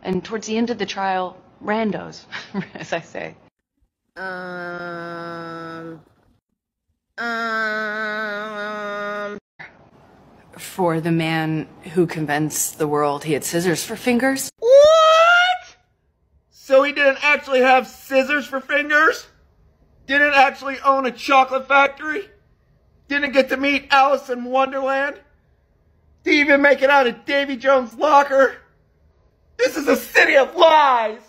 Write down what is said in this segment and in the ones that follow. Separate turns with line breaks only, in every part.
And towards the end of the trial, randos, as I say. For the man who convinced the world he had scissors for fingers.
What? So he didn't actually have scissors for fingers? Didn't actually own a chocolate factory? Didn't get to meet Alice in Wonderland? Didn't even make it out of Davy Jones' locker? This is a city of lies!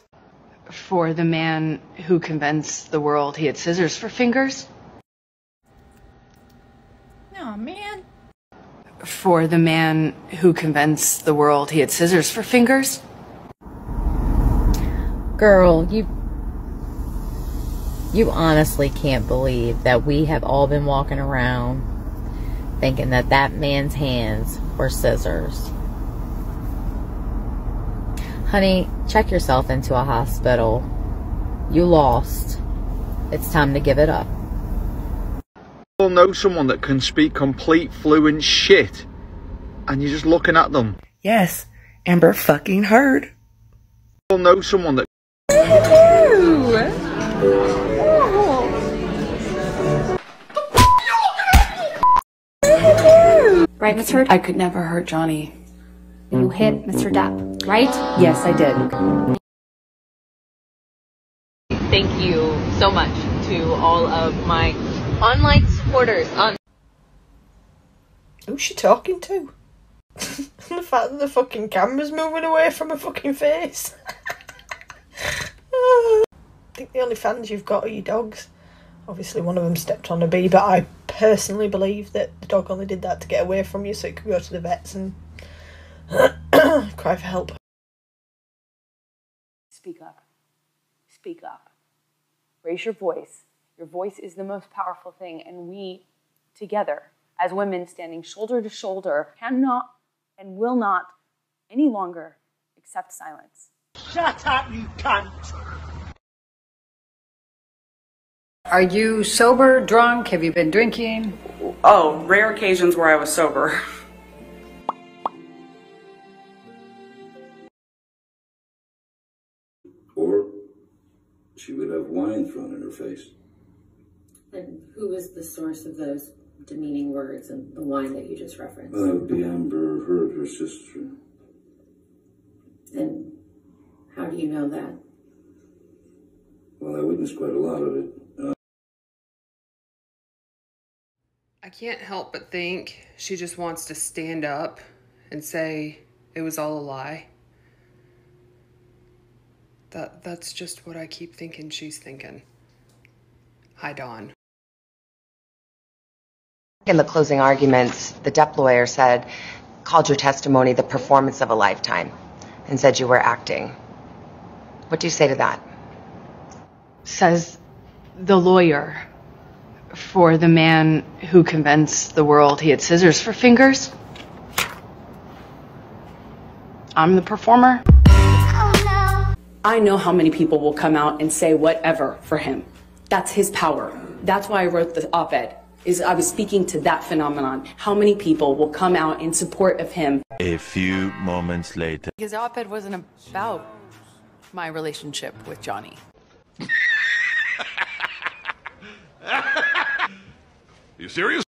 For the man who convinced the world he had scissors for fingers.
Oh, man.
For the man who convinced the world he had scissors for fingers.
Girl, you honestly can't believe that we have all been walking around thinking that that man's hands were scissors. Honey, check yourself into a hospital. You lost. It's time to give it up.
You'll know someone that can speak complete fluent shit, and you're just looking at them.
Yes, Amber fucking Heard.
You'll know someone that...
Right, Miss Heard?
I could never hurt Johnny.
You hit Mr. Depp, right?
Yes, I did.
Thank you so much to all of my online supporters on...
Who's she talking to? The fact that the fucking camera's moving away from her fucking face. I think the only fans you've got are your dogs. Obviously one of them stepped on a bee, but I personally believe that the dog only did that to get away from you so it could go to the vets and cry for help.
Speak up. Speak up. Raise your voice. Your voice is the most powerful thing, and we, together, as women standing shoulder to shoulder, cannot and will not any longer accept silence.
Shut up, you cunt!
Are you sober, drunk? Have you been drinking?
Oh, rare occasions where I was sober.
Or she would have wine thrown in her face.
And who was the source of those demeaning words and the wine that you just referenced?
That would be Amber Heard, her sister.
And how do you know that?
Well, I witnessed quite a lot of it.
I can't help but think she just wants to stand up and say it was all a lie. That's just what I keep thinking she's thinking. Hi, Dawn.
In the closing arguments, the Depp lawyer called your testimony the performance of a lifetime and said you were acting. What do you say to that?
Says the lawyer for the man who convinced the world he had scissors for fingers. I'm the performer.
I know how many people will come out and say whatever for him. That's his power. That's why I wrote the op-ed. I was speaking to that phenomenon. How many people will come out in support of him?
A few moments later.
His op-ed wasn't about my relationship with Johnny.
You serious?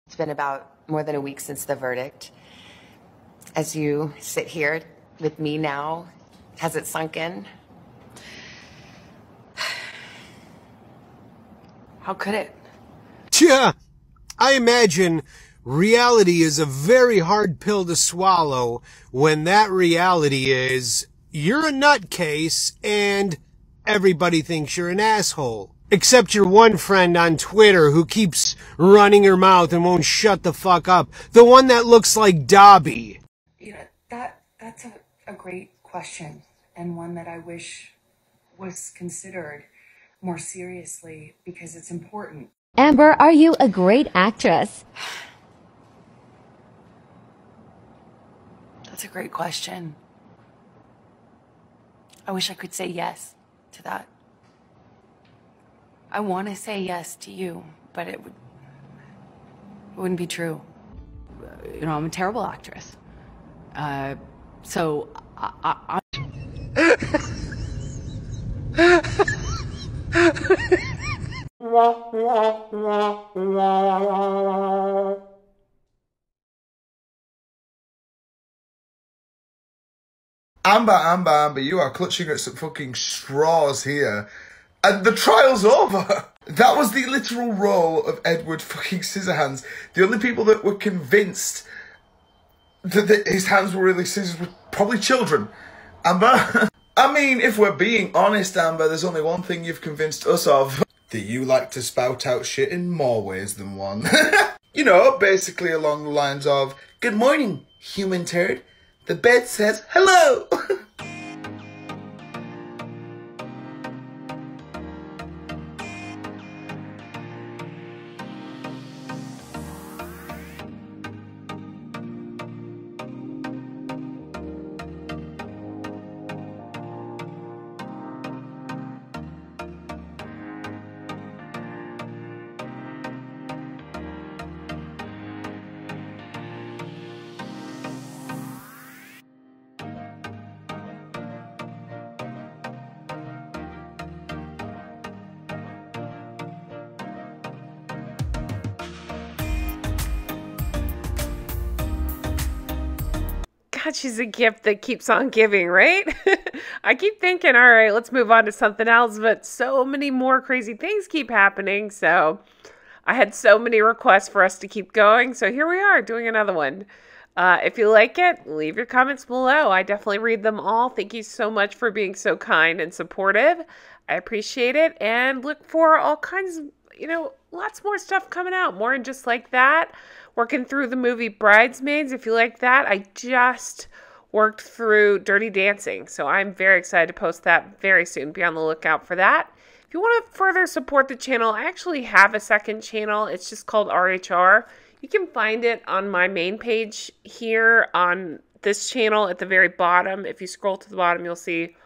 It's been about more than a week since the verdict. As you sit here with me now, has it sunk in?
How could it?
Yeah, I imagine reality is a very hard pill to swallow when that reality is you're a nutcase and everybody thinks you're an asshole. Except your one friend on Twitter who keeps running her mouth and won't shut the fuck up. The one that looks like Dobby.
Yeah, that's a great question, and one that I wish was considered more seriously because it's important.
Amber, are you a great actress?
That's a great question. I wish I could say yes to that. I want to say yes to you, but it wouldn't be true. You know, I'm a terrible actress.
So, I
Amber, you are clutching at some fucking straws here. And the trial's over. That was the literal role of Edward fucking Scissorhands. The only people that were convinced that his hands were really scissors were probably children. Amber? I mean, if we're being honest, Amber, there's only one thing you've convinced us of. That you like to spout out shit in more ways than one. You know, basically along the lines of, good morning, human turd. The bed says hello.
God, she's a gift that keeps on giving, right? I keep thinking, all right, let's move on to something else, but so many more crazy things keep happening. So I had so many requests for us to keep going. So here we are doing another one. If you like it, leave your comments below. I definitely read them all. Thank you so much for being so kind and supportive. I appreciate it. And look for all kinds of, lots more stuff coming out. More than just like that. Working through the movie Bridesmaids. If you like that, I just worked through Dirty Dancing. So I'm very excited to post that very soon. Be on the lookout for that. If you want to further support the channel, I actually have a second channel. It's just called RHR. You can find it on my main page here on this channel at the very bottom. If you scroll to the bottom, you'll see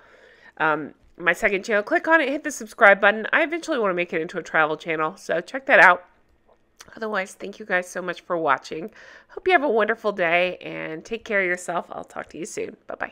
my second channel. Click on it, hit the subscribe button. I eventually want to make it into a travel channel, so check that out. Otherwise, thank you guys so much for watching. Hope you have a wonderful day and take care of yourself. I'll talk to you soon. Bye-bye.